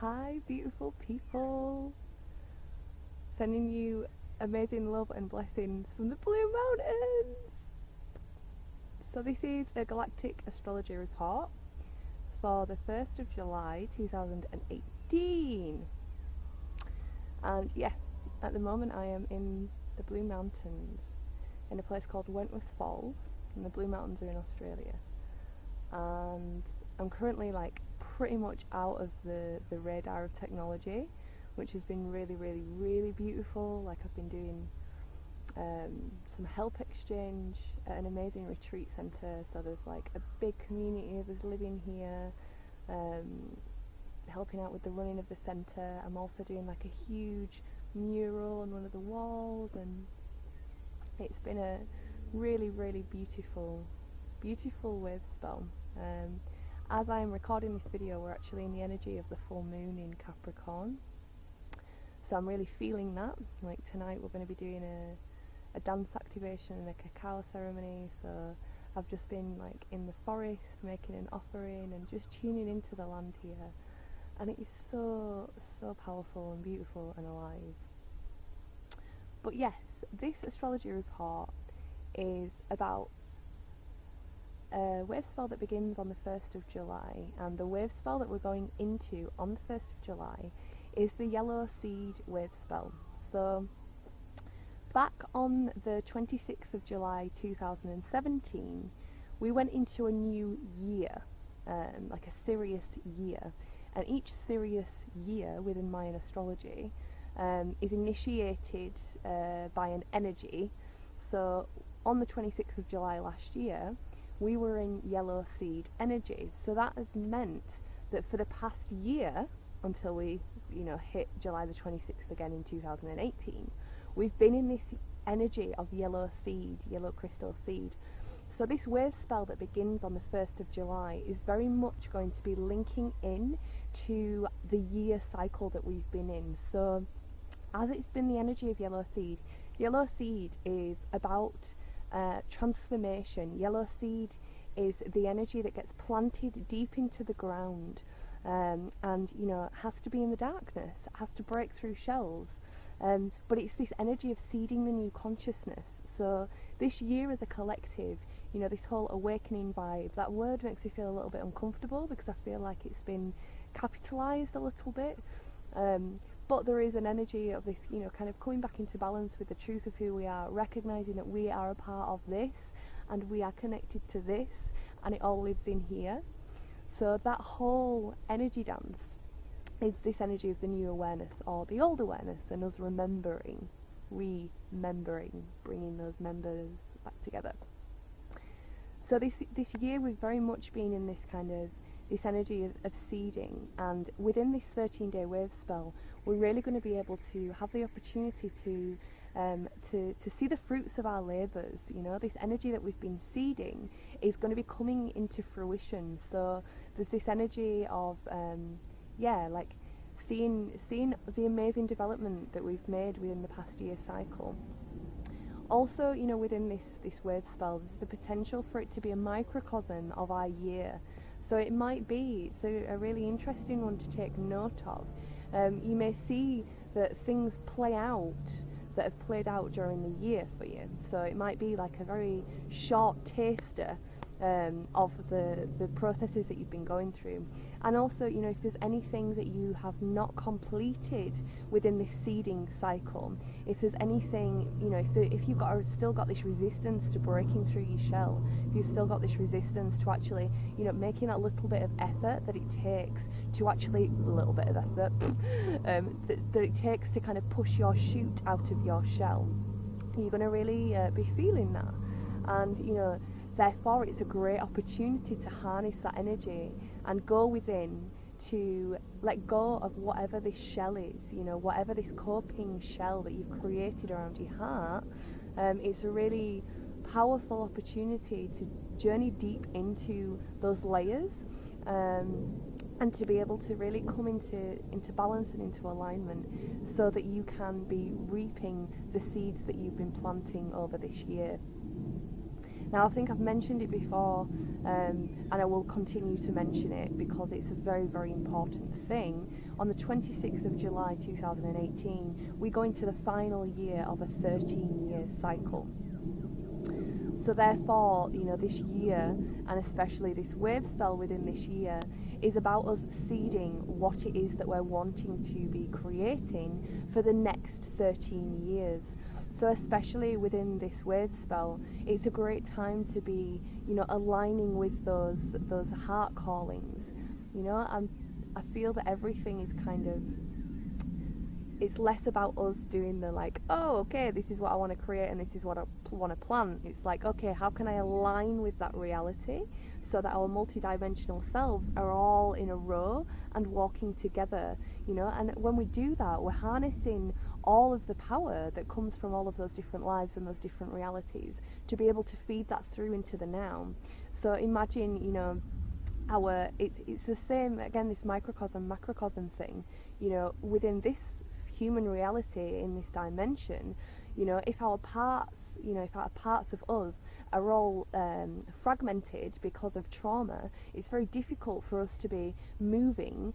Hi, beautiful people. Sending you amazing love and blessings from the Blue Mountains. So, this is a Galactic Astrology report for the 1st of July 2018. And yeah, at the moment I am in the Blue Mountains in a place called Wentworth Falls, and the Blue Mountains are in Australia. And I'm currently pretty much out of the radar of technology, which has been really beautiful. I've been doing some help exchange at an amazing retreat centre, so there's a big community of us living here, helping out with the running of the centre. I'm also doing a huge mural on one of the walls, and it's been a really beautiful Wavespell. As I'm recording this video, we're actually in the energy of the full moon in Capricorn, so I'm really feeling that. Tonight we're going to be doing a dance activation and a cacao ceremony, so I've just been in the forest making an offering and just tuning into the land here, and it is so powerful and beautiful and alive. But yes, this astrology report is about a wavespell that begins on the 1st of July, and the wavespell that we're going into on the 1st of July is the yellow seed wavespell. So back on the 26th of July 2017, we went into a new year, a Sirius year, and each Sirius year within Mayan astrology is initiated by an energy. So on the 26th of July last year, we were in yellow seed energy, so that has meant that for the past year, until we hit July the 26th again in 2018, we've been in this energy of yellow seed, yellow crystal seed. So this wave spell that begins on the 1st of July is very much going to be linking in to the year cycle that we've been in. So as it's been the energy of yellow seed is about transformation. Yellow seed is the energy that gets planted deep into the ground, and it has to be in the darkness, it has to break through shells, but it's this energy of seeding the new consciousness. So this year as a collective, this whole awakening vibe, that word makes me feel a little bit uncomfortable because I feel like it's been capitalized a little bit, but there is an energy of this, kind of coming back into balance with the truth of who we are, recognizing that we are a part of this and we are connected to this, and it all lives in here. So that whole energy dance is this energy of the new awareness or the old awareness, and us remembering, bringing those members back together. So this year we've very much been in this this energy of seeding, and within this 13-day wave spell, we're really going to be able to have the opportunity to see the fruits of our labours. This energy that we've been seeding is going to be coming into fruition. So there's this energy of seeing the amazing development that we've made within the past year cycle. Also, within this wave spell, there's the potential for it to be a microcosm of our year. So it's a really interesting one to take note of. You may see that things play out that have played out during the year for you. So it might be a very short taster of the processes that you've been going through. And also, if there's anything that you have not completed within this seeding cycle, if there's anything, if you've still got this resistance to breaking through your shell, if you've still got this resistance to actually, making that little bit of effort that it takes to actually, that it takes to kind of push your shoot out of your shell, you're going to really be feeling that. And, therefore, it's a great opportunity to harness that energy and go within to let go of whatever this shell is, whatever this coping shell that you've created around your heart. It's a really powerful opportunity to journey deep into those layers, and to be able to really come into balance and into alignment, so that you can be reaping the seeds that you've been planting over this year. Now, I think I've mentioned it before, and I will continue to mention it because it's a very, very important thing. On the 26th of July 2018, we go into the final year of a 13-year cycle. So therefore, this year, and especially this wave spell within this year, is about us seeding what it is that we're wanting to be creating for the next 13 years. So especially within this wave spell, it's a great time to be, aligning with those heart callings. I feel that everything is kind of, it's less about us doing the okay, this is what I want to create and this is what I want to plant. It's like, okay, how can I align with that reality so that our multidimensional selves are all in a row and walking together, and when we do that, we're harnessing all of the power that comes from all of those different lives and those different realities to be able to feed that through into the now. So imagine, it's the same, again, this microcosm, macrocosm thing, within this human reality in this dimension, if our parts, if our parts of us are all fragmented because of trauma, it's very difficult for us to be moving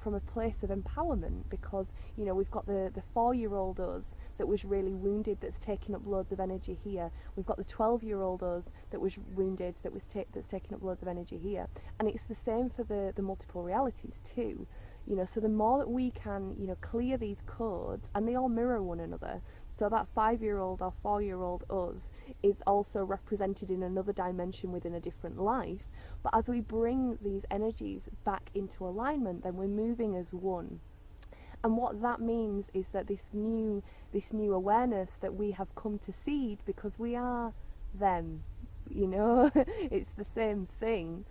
from a place of empowerment, because we've got the 4-year-old us that was really wounded, that's taking up loads of energy here. We've got the 12-year-old us that was wounded, that's taking up loads of energy here. And it's the same for the multiple realities too. So the more that we can, clear these codes, and they all mirror one another. So that 5-year-old or 4-year-old us is also represented in another dimension within a different life. But as we bring these energies back into alignment, then we're moving as one. And what that means is that this new awareness that we have come to seed, because we are them, it's the same thing.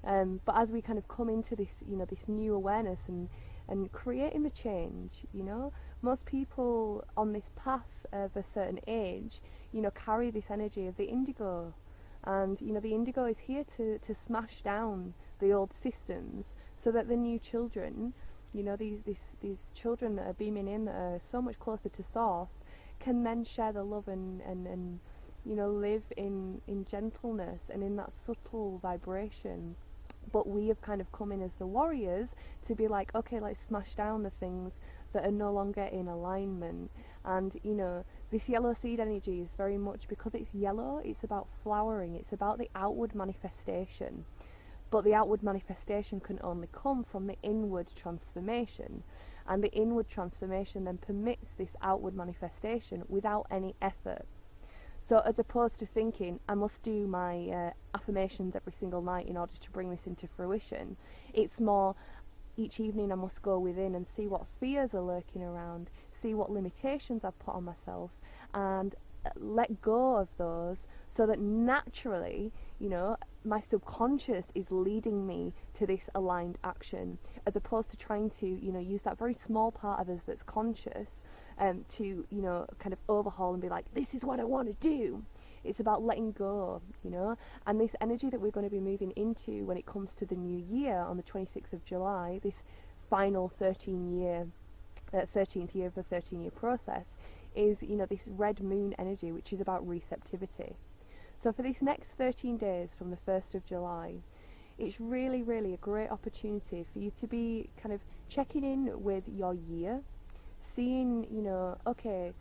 But as we kind of come into this, this new awareness and creating the change, most people on this path of a certain age, carry this energy of the indigo. And, the indigo is here to smash down the old systems so that the new children, these children that are beaming in, that are so much closer to source, can then share the love and live in gentleness and in that subtle vibration. But we have kind of come in as the warriors to be like, okay, let's smash down the things that are no longer in alignment. And this yellow seed energy is very much, because it's yellow, it's about flowering, it's about the outward manifestation. But the outward manifestation can only come from the inward transformation, and the inward transformation then permits this outward manifestation without any effort. So as opposed to thinking, I must do my affirmations every single night in order to bring this into fruition, it's more, each evening I must go within and see what fears are lurking around, see what limitations I've put on myself, and let go of those, so that naturally, my subconscious is leading me to this aligned action, as opposed to trying to, use that very small part of us that's conscious to, kind of overhaul and be like, this is what I want to do. It's about letting go, and this energy that we're going to be moving into when it comes to the new year on the 26th of July, this final 13th year of the 13-year process, is, this red moon energy, which is about receptivity. So for these next 13 days from the 1st of July, it's really, really a great opportunity for you to be kind of checking in with your year, seeing, okay,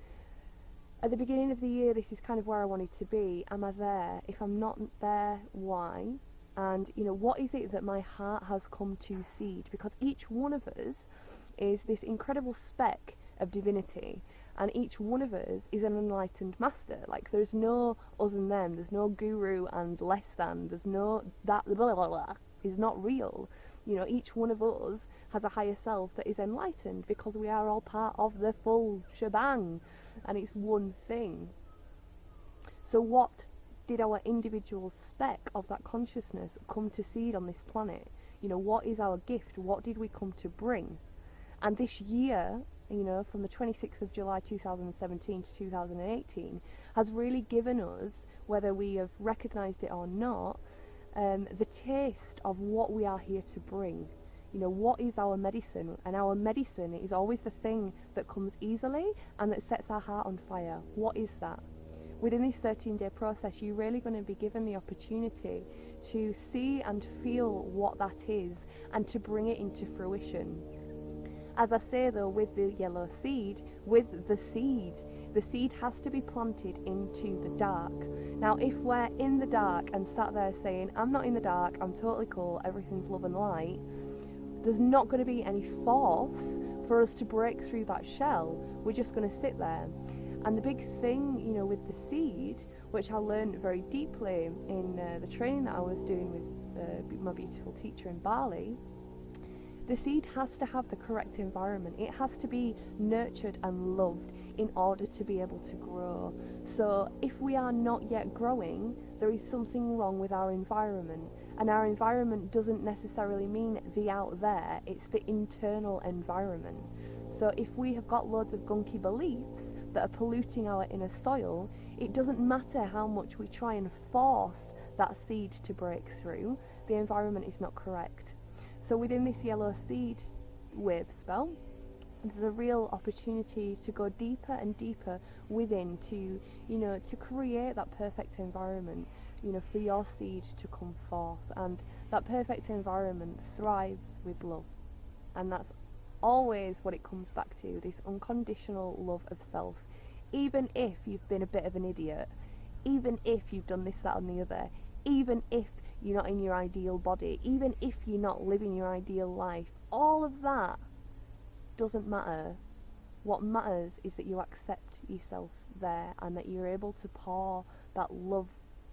at the beginning of the year, this is kind of where I wanted to be. Am I there? If I'm not there, why? And, what is it that my heart has come to seed? Because each one of us is this incredible speck of divinity, and each one of us is an enlightened master. Like, there's no us and them, there's no guru and less than, there's no that, blah, blah, blah, is not real. Each one of us has a higher self that is enlightened, because we are all part of the full shebang, and it's one thing. So what did our individual speck of that consciousness come to seed on this planet? What is our gift? What did we come to bring? And this year, from the 26th of July 2017 to 2018, has really given us, whether we have recognised it or not, the taste of what we are here to bring. What is our medicine? And our medicine is always the thing that comes easily and that sets our heart on fire. What is that? within this 13-day process, you're really going to be given the opportunity to see and feel what that is and to bring it into fruition. As I say though, with the yellow seed, with the seed has to be planted into the dark. Now, if we're in the dark and sat there saying, I'm not in the dark, I'm totally cool, everything's love and light, there's not going to be any force for us to break through that shell. We're just going to sit there. And the big thing, you know, with the seed, which I learned very deeply in the training that I was doing with my beautiful teacher in Bali, the seed has to have the correct environment. It has to be nurtured and loved in order to be able to grow. So if we are not yet growing, there is something wrong with our environment. And our environment doesn't necessarily mean the out there, it's the internal environment. So if we have got loads of gunky beliefs that are polluting our inner soil, it doesn't matter how much we try and force that seed to break through, the environment is not correct. So within this yellow seed wave spell, there's a real opportunity to go deeper and deeper within to, you know, to create that perfect environment, you know, for your seed to come forth. And that perfect environment thrives with love. And that's always what it comes back to, this unconditional love of self. Even if you've been a bit of an idiot, even if you've done this, that and the other, even if you're not in your ideal body, even if you're not living your ideal life, all of that doesn't matter. What matters is that you accept yourself there and that you're able to pour that love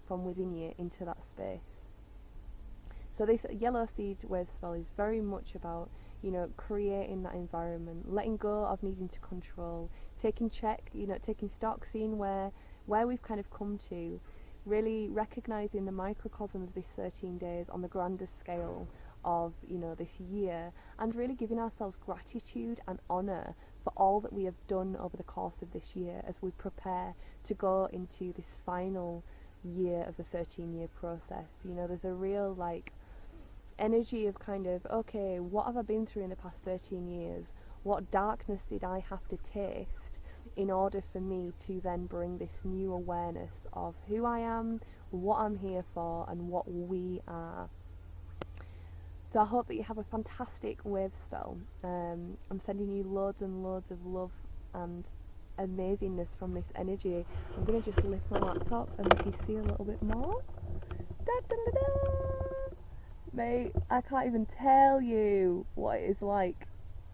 from within you into that space. So this yellow seed wave spell is very much about, you know, creating that environment, letting go of needing to control, taking stock, seeing where we've kind of come to, really recognising the microcosm of this 13 days on the grander scale of, you know, this year, and really giving ourselves gratitude and honour for all that we have done over the course of this year as we prepare to go into this final year of the 13-year process. You know, there's a real like energy of kind of, okay, what have I been through in the past 13 years? What darkness did I have to taste in order for me to then bring this new awareness of who I am, what I'm here for, and what we are. So I hope that you have a fantastic wave spell. I'm sending you loads and loads of love and amazingness from this energy. I'm going to just lift my laptop and let you see a little bit more. Da, da, da, da. Mate, I can't even tell you what it is like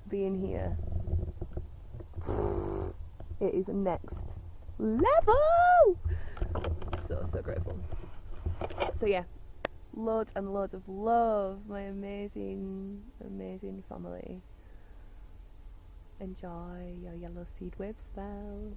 being here. It is next level! So grateful. So yeah, loads and loads of love, my amazing family. Enjoy your yellow seed wave spell.